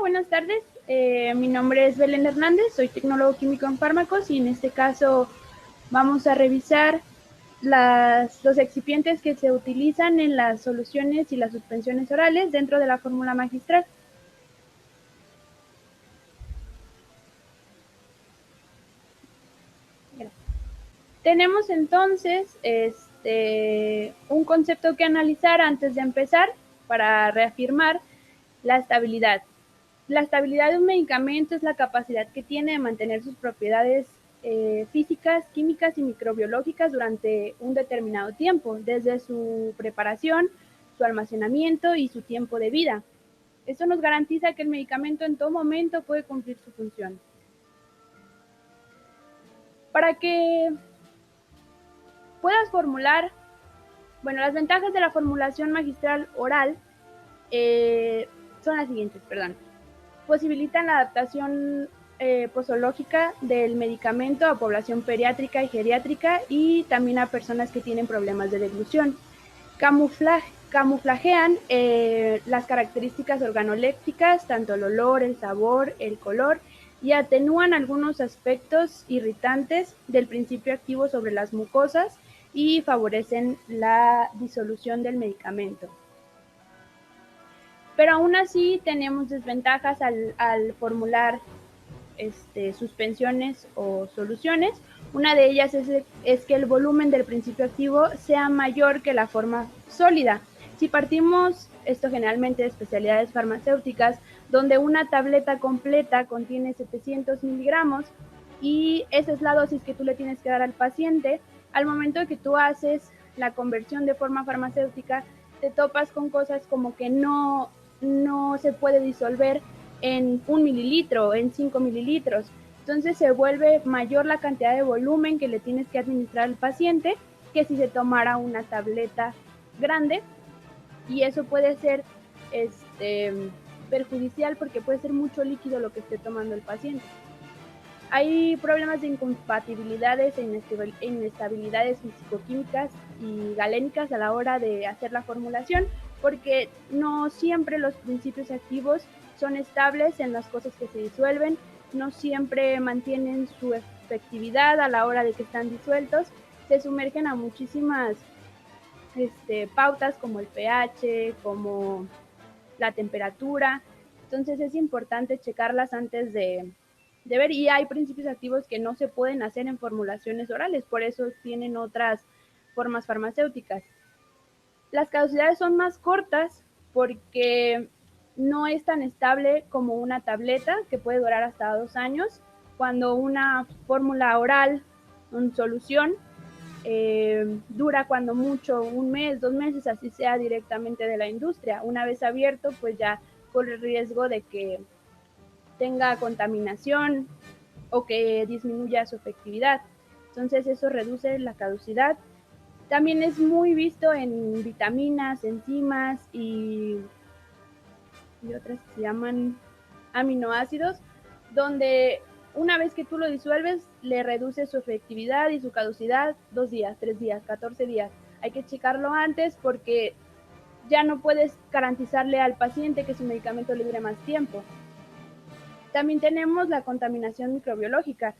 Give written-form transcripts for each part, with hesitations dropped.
buenas tardes. Mi nombre es Belén Hernández, soy tecnólogo químico en fármacos y en este caso vamos a revisar los excipientes que se utilizan en las soluciones y las suspensiones orales dentro de la fórmula magistral. Tenemos entonces un concepto que analizar antes de empezar para reafirmar la estabilidad. La estabilidad de un medicamento es la capacidad que tiene de mantener sus propiedades físicas, químicas y microbiológicas durante un determinado tiempo, desde su preparación, su almacenamiento y su tiempo de vida. Esto nos garantiza que el medicamento en todo momento puede cumplir su función. Para que puedas formular, bueno, las ventajas de la formulación magistral oral son las siguientes, perdón. Posibilitan la adaptación posológica del medicamento a población pediátrica y geriátrica y también a personas que tienen problemas de deglución. Camuflajean las características organolépticas, tanto el olor, el sabor, el color, y atenúan algunos aspectos irritantes del principio activo sobre las mucosas y favorecen la disolución del medicamento. Pero aún así tenemos desventajas al formular suspensiones o soluciones. Una de ellas es que el volumen del principio activo sea mayor que la forma sólida. Si partimos, esto generalmente de especialidades farmacéuticas, donde una tableta completa contiene 700 miligramos y esa es la dosis que tú le tienes que dar al paciente, al momento de que tú haces la conversión de forma farmacéutica, te topas con cosas como que no se puede disolver en 1 mililitro, en 5 mililitros. Entonces se vuelve mayor la cantidad de volumen que le tienes que administrar al paciente que si se tomara una tableta grande, y eso puede ser perjudicial porque puede ser mucho líquido lo que esté tomando el paciente. Hay problemas de incompatibilidades e inestabilidades fisicoquímicas y galénicas a la hora de hacer la formulación, porque no siempre los principios activos son estables en las cosas que se disuelven, no siempre mantienen su efectividad a la hora de que están disueltos, se sumergen a muchísimas pautas como el pH, como la temperatura. Entonces es importante checarlas antes de ver, y hay principios activos que no se pueden hacer en formulaciones orales, por eso tienen otras formas farmacéuticas. Las caducidades son más cortas porque no es tan estable como una tableta que puede durar hasta 2 años, cuando una fórmula oral, una solución, dura cuando mucho 1 mes, 2 meses, así sea directamente de la industria. Una vez abierto, pues ya corre el riesgo de que tenga contaminación o que disminuya su efectividad. Entonces eso reduce la caducidad. También es muy visto en vitaminas, enzimas y otras que se llaman aminoácidos, donde una vez que tú lo disuelves, le reduce su efectividad y su caducidad 2 días, 3 días, 14 días. Hay que checarlo antes porque ya no puedes garantizarle al paciente que su medicamento le dure más tiempo. También tenemos la contaminación microbiológica.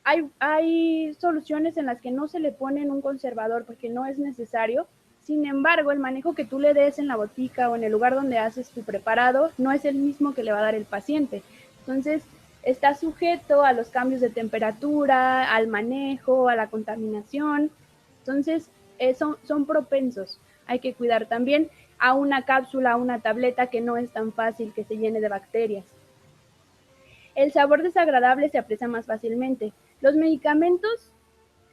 Hay soluciones en las que no se le ponen un conservador porque no es necesario. Sin embargo, el manejo que tú le des en la botica o en el lugar donde haces tu preparado no es el mismo que le va a dar el paciente. Entonces, está sujeto a los cambios de temperatura, al manejo, a la contaminación. Entonces, son propensos. Hay que cuidar también a una cápsula, a una tableta que no es tan fácil que se llene de bacterias. El sabor desagradable se aprecia más fácilmente. Los medicamentos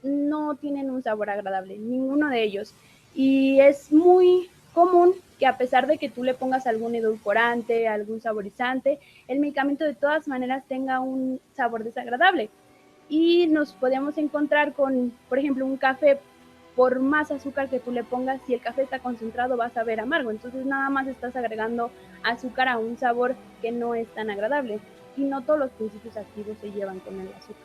no tienen un sabor agradable, ninguno de ellos. Y es muy común que a pesar de que tú le pongas algún edulcorante, algún saborizante, el medicamento de todas maneras tenga un sabor desagradable. Y nos podemos encontrar con, por ejemplo, un café, por más azúcar que tú le pongas, si el café está concentrado vas a ver amargo. Entonces nada más estás agregando azúcar a un sabor que no es tan agradable. Y no todos los principios activos se llevan con el azúcar.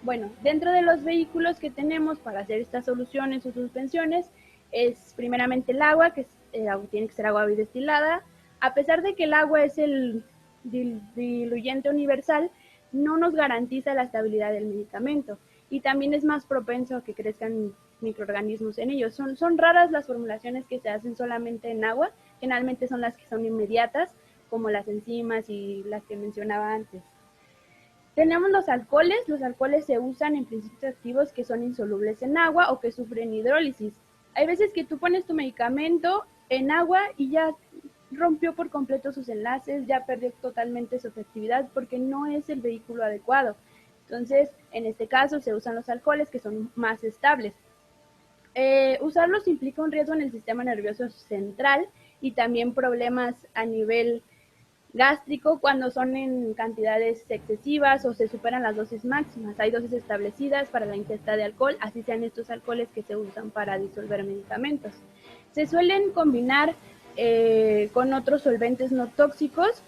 Bueno, dentro de los vehículos que tenemos para hacer estas soluciones o suspensiones es primeramente el agua, que tiene que ser agua bidestilada. A pesar de que el agua es el diluyente universal, no nos garantiza la estabilidad del medicamento y también es más propenso a que crezcan microorganismos en ellos. Son raras las formulaciones que se hacen solamente en agua, generalmente son las que son inmediatas, como las enzimas y las que mencionaba antes. Tenemos los alcoholes se usan en principios activos que son insolubles en agua o que sufren hidrólisis. Hay veces que tú pones tu medicamento en agua y ya rompió por completo sus enlaces, ya perdió totalmente su efectividad porque no es el vehículo adecuado. Entonces, en este caso se usan los alcoholes que son más estables. Usarlos implica un riesgo en el sistema nervioso central y también problemas a nivel gástrico cuando son en cantidades excesivas o se superan las dosis máximas. Hay dosis establecidas para la ingesta de alcohol, así sean estos alcoholes que se usan para disolver medicamentos. Se suelen combinar con otros solventes no tóxicos.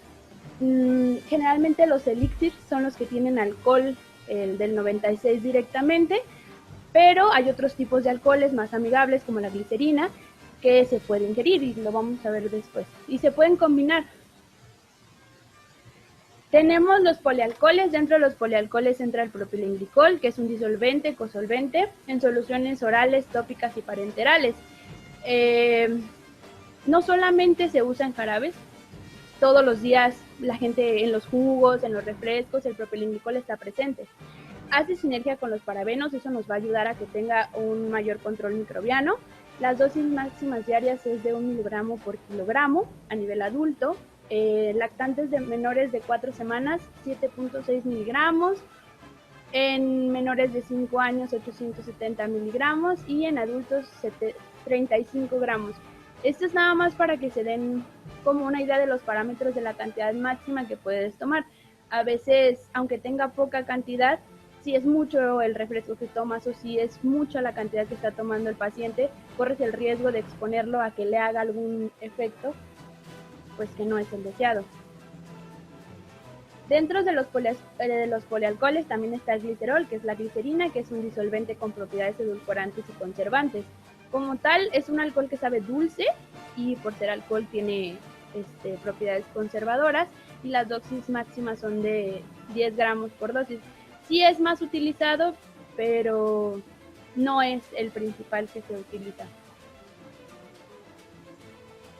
Generalmente los elixirs son los que tienen alcohol del 96 directamente, pero hay otros tipos de alcoholes más amigables como la glicerina que se pueden ingerir y lo vamos a ver después. Y se pueden combinar. Tenemos los polialcoholes. Dentro de los polialcoholes entra el propilenglicol, que es un disolvente, cosolvente, en soluciones orales, tópicas y parenterales. No solamente se usa en jarabes, todos los días la gente en los jugos, en los refrescos, el propilenglicol está presente. Hace sinergia con los parabenos, eso nos va a ayudar a que tenga un mayor control microbiano. Las dosis máximas diarias es de 1 miligramo por kilogramo a nivel adulto. Lactantes de menores de 4 semanas, 7.6 miligramos. En menores de 5 años, 870 miligramos. Y en adultos, 35 gramos. Esto es nada más para que se den como una idea de los parámetros de la cantidad máxima que puedes tomar. A veces, aunque tenga poca cantidad, si es mucho el refresco que tomas o si es mucha la cantidad que está tomando el paciente, corres el riesgo de exponerlo a que le haga algún efecto, pues que no es el deseado. Dentro de los polialcoholes también está el glicerol, que es la glicerina, que es un disolvente con propiedades edulcorantes y conservantes. Como tal, es un alcohol que sabe dulce y por ser alcohol tiene propiedades conservadoras y las dosis máximas son de 10 gramos por dosis. Sí es más utilizado, pero no es el principal que se utiliza.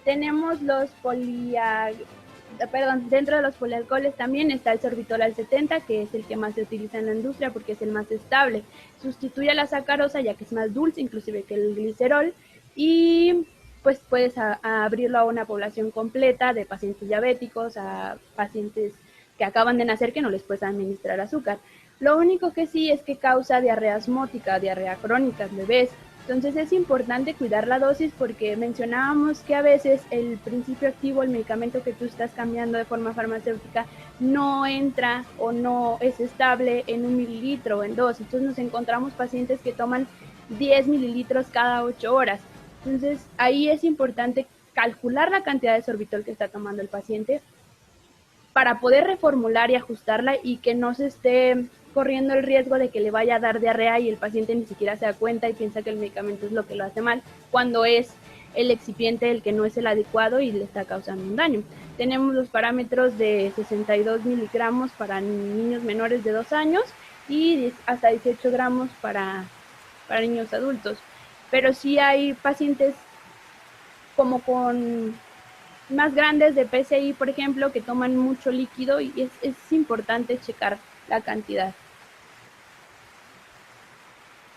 Tenemos los dentro de los polialcoholes también está el sorbitol al 70, que es el que más se utiliza en la industria porque es el más estable. Sustituye a la sacarosa ya que es más dulce inclusive que el glicerol y pues puedes abrirlo a una población completa de pacientes diabéticos, a pacientes que acaban de nacer que no les puedes administrar azúcar. Lo único que sí es que causa diarrea osmótica, diarrea crónica en bebés. Entonces es importante cuidar la dosis porque mencionábamos que a veces el principio activo, el medicamento que tú estás cambiando de forma farmacéutica, no entra o no es estable en 1 mililitro o en 2. Entonces nos encontramos pacientes que toman 10 mililitros cada 8 horas. Entonces ahí es importante calcular la cantidad de sorbitol que está tomando el paciente para poder reformular y ajustarla y que no se esté corriendo el riesgo de que le vaya a dar diarrea y el paciente ni siquiera se da cuenta y piensa que el medicamento es lo que lo hace mal, cuando es el excipiente el que no es el adecuado y le está causando un daño. Tenemos los parámetros de 62 miligramos para niños menores de 2 años y hasta 18 gramos para niños adultos. Pero sí hay pacientes como con más grandes de PCI, por ejemplo, que toman mucho líquido y es importante checar la cantidad.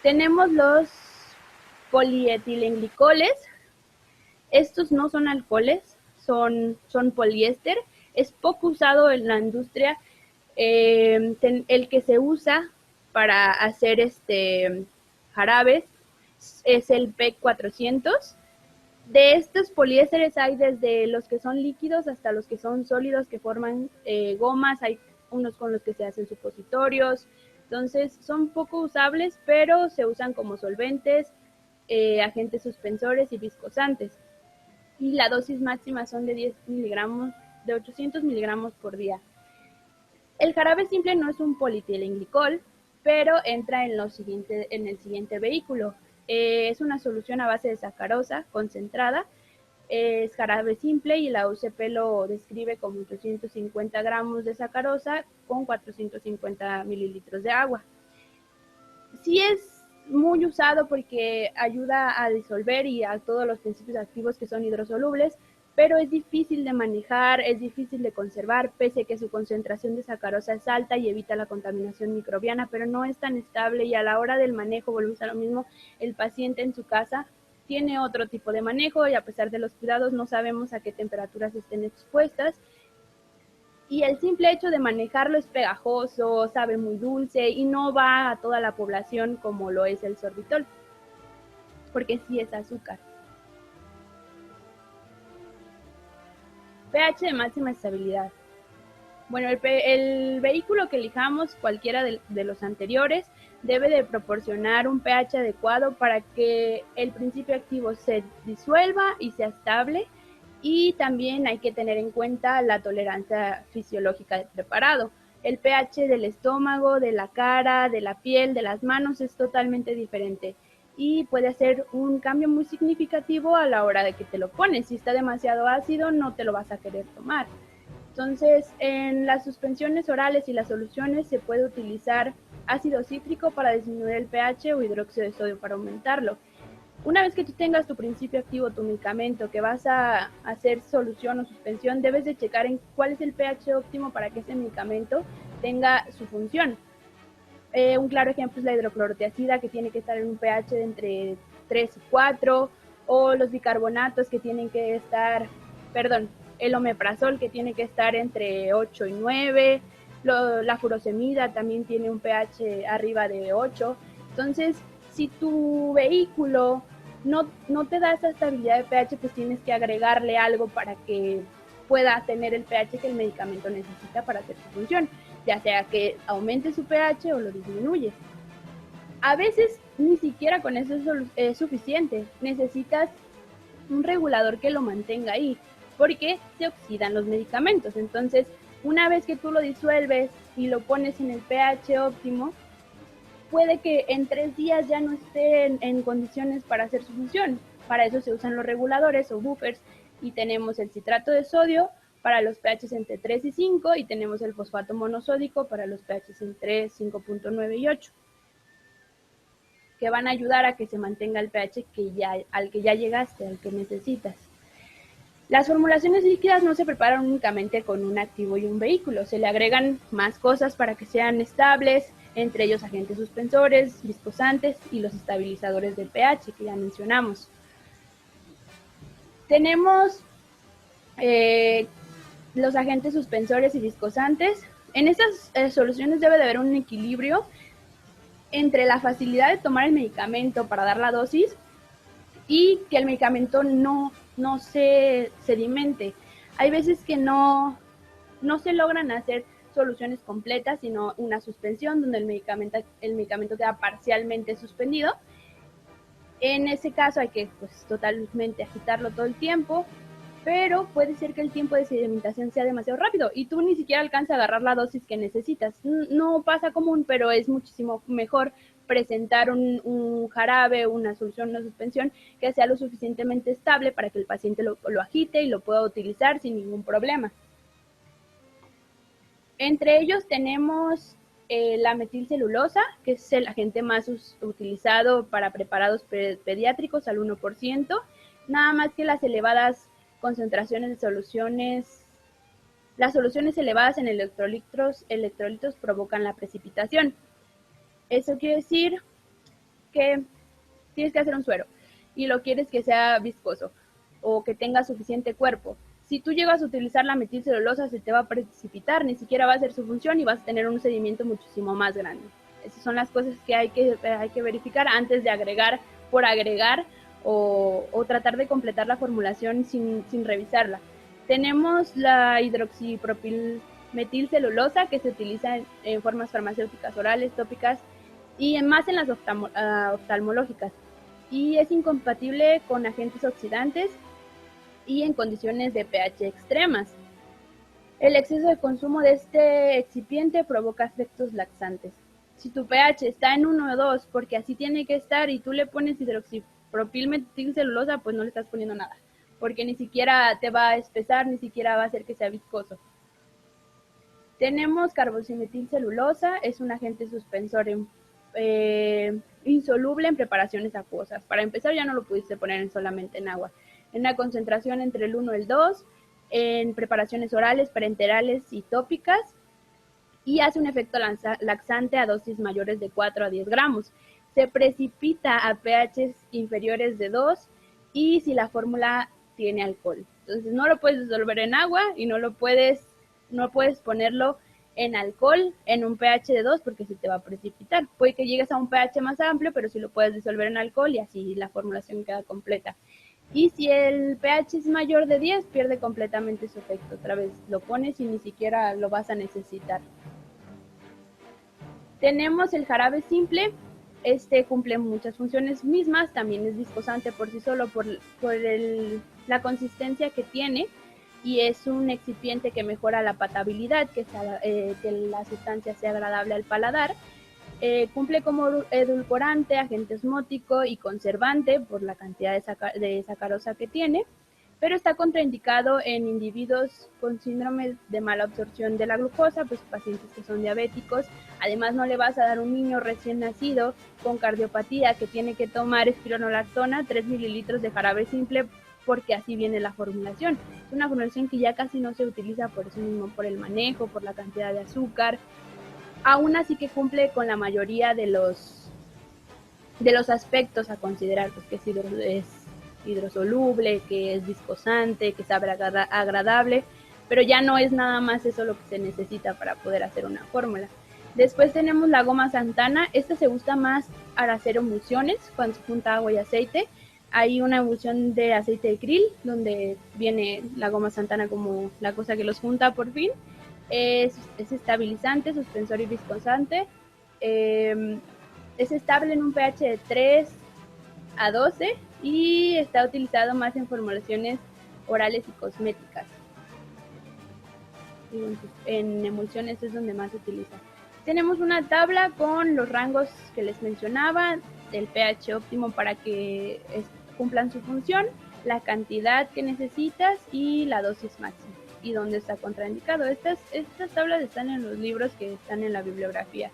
Tenemos los polietilenglicoles. Estos no son alcoholes, son poliéster. Es poco usado en la industria. El que se usa para hacer jarabes es el PEC 400. De estos poliésteres hay desde los que son líquidos hasta los que son sólidos que forman gomas, hay unos con los que se hacen supositorios, entonces son poco usables, pero se usan como solventes, agentes suspensores y viscosantes. Y la dosis máxima son de 10 miligramos, de 800 miligramos por día. El jarabe simple no es un polietilenglicol, pero entra en el siguiente vehículo. Es una solución a base de sacarosa concentrada, es jarabe simple y la UCP lo describe como 850 gramos de sacarosa con 450 mililitros de agua. Sí es muy usado porque ayuda a disolver y a todos los principios activos que son hidrosolubles, pero es difícil de manejar, es difícil de conservar, pese a que su concentración de sacarosa es alta y evita la contaminación microbiana, pero no es tan estable y a la hora del manejo, volvemos a lo mismo, el paciente en su casa tiene otro tipo de manejo y a pesar de los cuidados no sabemos a qué temperaturas estén expuestas y el simple hecho de manejarlo es pegajoso, sabe muy dulce y no va a toda la población como lo es el sorbitol, porque sí es azúcar. pH de máxima estabilidad. Bueno, el vehículo que elijamos, cualquiera de los anteriores, debe de proporcionar un pH adecuado para que el principio activo se disuelva y sea estable. Y también hay que tener en cuenta la tolerancia fisiológica del preparado. El pH del estómago, de la cara, de la piel, de las manos es totalmente diferente y puede hacer un cambio muy significativo a la hora de que te lo pones. Si está demasiado ácido, no te lo vas a querer tomar. Entonces, en las suspensiones orales y las soluciones se puede utilizar ácido cítrico para disminuir el pH o hidróxido de sodio para aumentarlo. Una vez que tú tengas tu principio activo, tu medicamento que vas a hacer solución o suspensión, debes de checar en cuál es el pH óptimo para que ese medicamento tenga su función. Un claro ejemplo es la hidroclorotiazida, que tiene que estar en un pH de entre 3 y 4, o los bicarbonatos que tienen que estar, perdón, el omeprazol que tiene que estar entre 8 y 9, la furosemida también tiene un pH arriba de 8. Entonces, si tu vehículo no te da esa estabilidad de pH, pues tienes que agregarle algo para que pueda tener el pH que el medicamento necesita para hacer su función, ya sea que aumente su pH o lo disminuye. A veces ni siquiera con eso es suficiente, necesitas un regulador que lo mantenga ahí, porque se oxidan los medicamentos. Entonces, una vez que tú lo disuelves y lo pones en el pH óptimo, puede que en 3 días ya no esté en condiciones para hacer su función. Para eso se usan los reguladores o buffers y tenemos el citrato de sodio para los pHs entre 3 y 5 y tenemos el fosfato monosódico para los pHs entre 5.9 y 8, que van a ayudar a que se mantenga el pH al que ya llegaste, al que necesitas. Las formulaciones líquidas no se preparan únicamente con un activo y un vehículo, se le agregan más cosas para que sean estables, entre ellos agentes suspensores, viscosantes y los estabilizadores del pH que ya mencionamos. Tenemos los agentes suspensores y viscosantes. En estas soluciones debe de haber un equilibrio entre la facilidad de tomar el medicamento para dar la dosis y que el medicamento no se sedimente. Hay veces que no se logran hacer soluciones completas, sino una suspensión donde el medicamento queda parcialmente suspendido. En ese caso hay que pues totalmente agitarlo todo el tiempo, pero puede ser que el tiempo de sedimentación sea demasiado rápido y tú ni siquiera alcanzas a agarrar la dosis que necesitas. No pasa común, pero es muchísimo mejor presentar un jarabe, una solución, una suspensión que sea lo suficientemente estable para que el paciente lo agite y lo pueda utilizar sin ningún problema. Entre ellos tenemos la metilcelulosa, que es el agente más utilizado para preparados pediátricos al 1%, nada más que las elevadas concentraciones de soluciones, las soluciones elevadas en electrolitos provocan la precipitación. Eso quiere decir que tienes que hacer un suero y lo quieres que sea viscoso o que tenga suficiente cuerpo. Si tú llegas a utilizar la metilcelulosa, se te va a precipitar, ni siquiera va a hacer su función y vas a tener un sedimento muchísimo más grande. Esas son las cosas que hay que verificar antes de agregar por agregar o tratar de completar la formulación sin revisarla. Tenemos la hidroxipropilmetilcelulosa que se utiliza en formas farmacéuticas orales, tópicas y más en las oftalmológicas. Y es incompatible con agentes oxidantes y en condiciones de pH extremas. El exceso de consumo de este excipiente provoca efectos laxantes. Si tu pH está en 1 o 2, porque así tiene que estar, y tú le pones hidroxipropilmetilcelulosa, pues no le estás poniendo nada, porque ni siquiera te va a espesar, ni siquiera va a hacer que sea viscoso. Tenemos carboximetilcelulosa, es un agente suspensor insoluble en preparaciones acuosas. Para empezar, ya no lo pudiste poner solamente en agua. En una concentración entre el 1 y el 2, en preparaciones orales, parenterales y tópicas, y hace un efecto laxante a dosis mayores de 4 a 10 gramos. Se precipita a pHs inferiores de 2 y si la fórmula tiene alcohol. Entonces no lo puedes disolver en agua y no puedes ponerlo en alcohol en un pH de 2 porque se te va a precipitar. Puede que llegues a un pH más amplio, pero sí lo puedes disolver en alcohol y así la formulación queda completa. Y si el pH es mayor de 10, pierde completamente su efecto. Otra vez lo pones y ni siquiera lo vas a necesitar. Tenemos el jarabe simple. Este cumple muchas funciones mismas, también es viscosante por sí solo por la consistencia que tiene, y es un excipiente que mejora la patabilidad, que la sustancia sea agradable al paladar. Cumple como edulcorante, agente osmótico y conservante por la cantidad de sacarosa que tiene, pero está contraindicado en individuos con síndrome de mala absorción de la glucosa, pues pacientes que son diabéticos. Además, no le vas a dar a un niño recién nacido con cardiopatía que tiene que tomar espironolactona, 3 mililitros de jarabe simple, porque así viene la formulación. Es una formulación que ya casi no se utiliza por eso mismo, por el manejo, por la cantidad de azúcar. Aún así que cumple con la mayoría de los aspectos a considerar, pues que es hidrosoluble, que es viscosante, que sabe agradable, pero ya no es nada más eso lo que se necesita para poder hacer una fórmula. Después tenemos la goma Santana. Esta se usa más para hacer emulsiones cuando se junta agua y aceite. Hay una emulsión de aceite de krill donde viene la goma Santana como la cosa que los junta por fin. Es estabilizante, suspensor y viscosante. Es estable en un pH de 3 a 12 y está utilizado más en formulaciones orales y cosméticas. En emulsiones es donde más se utiliza. Tenemos una tabla con los rangos que les mencionaba, el pH óptimo para que cumplan su función, la cantidad que necesitas y la dosis máxima y dónde está contraindicado. Estas tablas están en los libros que están en la bibliografía.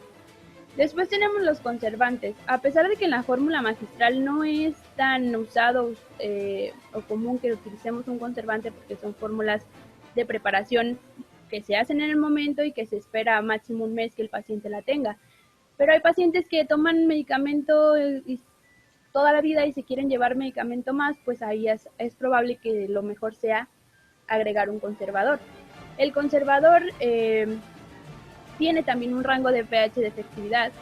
Después tenemos los conservantes. A pesar de que en la fórmula magistral no es tan usado o común que utilicemos un conservante porque son fórmulas de preparación que se hacen en el momento y que se espera máximo un mes que el paciente la tenga. Pero hay pacientes que toman medicamento toda la vida y se quieren llevar medicamento más, pues ahí es probable que lo mejor sea agregar un conservador. El conservador tiene también un rango de pH de efectividad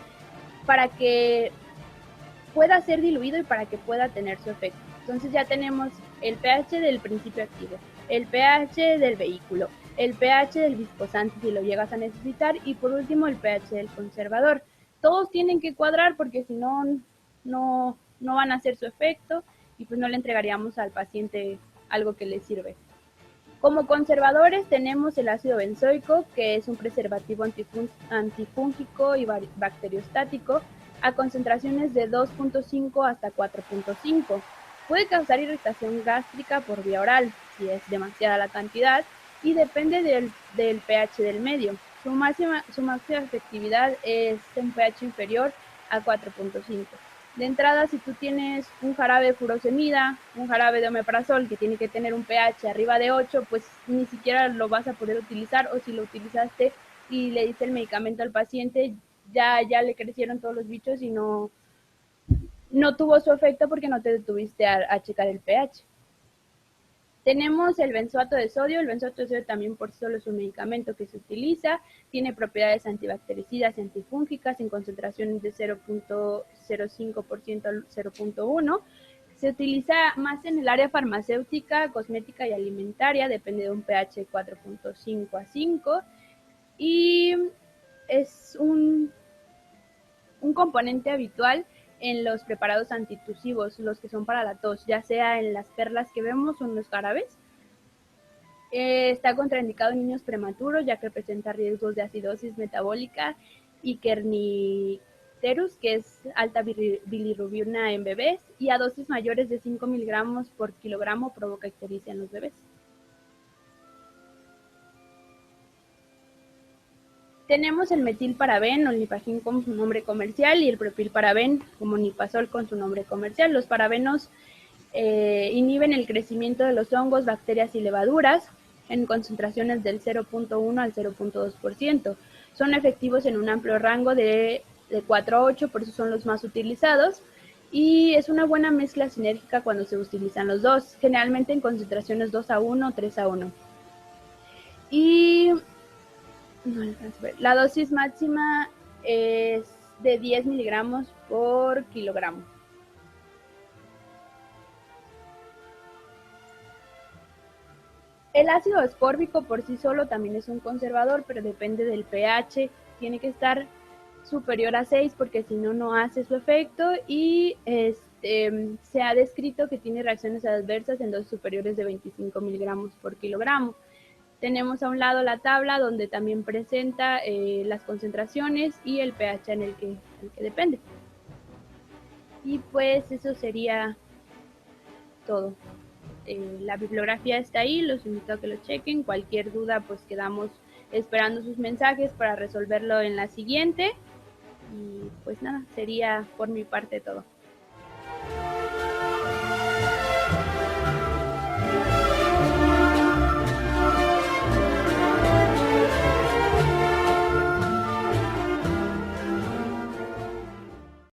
para que pueda ser diluido y para que pueda tener su efecto. Entonces ya tenemos el pH del principio activo, el pH del vehículo, el pH del viscosante si lo llegas a necesitar y por último el pH del conservador. Todos tienen que cuadrar porque si no, no van a hacer su efecto y pues no le entregaríamos al paciente algo que le sirve. Como conservadores tenemos el ácido benzoico, que es un preservativo antifúngico y bacteriostático a concentraciones de 2.5 hasta 4.5. Puede causar irritación gástrica por vía oral, si es demasiada la cantidad, y depende del pH del medio. Su máxima efectividad es un pH inferior a 4.5. De entrada, si tú tienes un jarabe de furosemida, un jarabe de omeprazol que tiene que tener un pH arriba de 8, pues ni siquiera lo vas a poder utilizar, o si lo utilizaste y le diste el medicamento al paciente, ya le crecieron todos los bichos y no tuvo su efecto porque no te detuviste a checar el pH. Tenemos el benzoato de sodio. El benzoato de sodio también por sí solo es un medicamento que se utiliza. Tiene propiedades antibactericidas y antifúngicas en concentraciones de 0.05% al 0.1%. Se utiliza más en el área farmacéutica, cosmética y alimentaria. Depende de un pH de 4.5 a 5. Y es un componente habitual en los preparados antitusivos, los que son para la tos, ya sea en las perlas que vemos o en los jarabes. Está contraindicado en niños prematuros, ya que presenta riesgos de acidosis metabólica y Kernicterus, que es alta bilirrubina en bebés, y a dosis mayores de 5 miligramos por kilogramo provoca ictericia en los bebés. Tenemos el metilparaben o nipagin con su nombre comercial y el propilparaben como nipazol con su nombre comercial. Los parabenos inhiben el crecimiento de los hongos, bacterias y levaduras en concentraciones del 0.1 al 0.2%. Son efectivos en un amplio rango de 4 a 8, por eso son los más utilizados. Y es una buena mezcla sinérgica cuando se utilizan los dos, generalmente en concentraciones 2 a 1 o 3 a 1. Y la dosis máxima es de 10 miligramos por kilogramo. El ácido ascórbico por sí solo también es un conservador, pero depende del pH. Tiene que estar superior a 6 porque si no, no hace su efecto. Y se ha descrito que tiene reacciones adversas en dosis superiores de 25 miligramos por kilogramo. Tenemos a un lado la tabla donde también presenta las concentraciones y el pH en el que depende. Y pues eso sería todo. La bibliografía está ahí, los invito a que lo chequen. Cualquier duda, pues quedamos esperando sus mensajes para resolverlo en la siguiente. Y pues nada, sería por mi parte todo.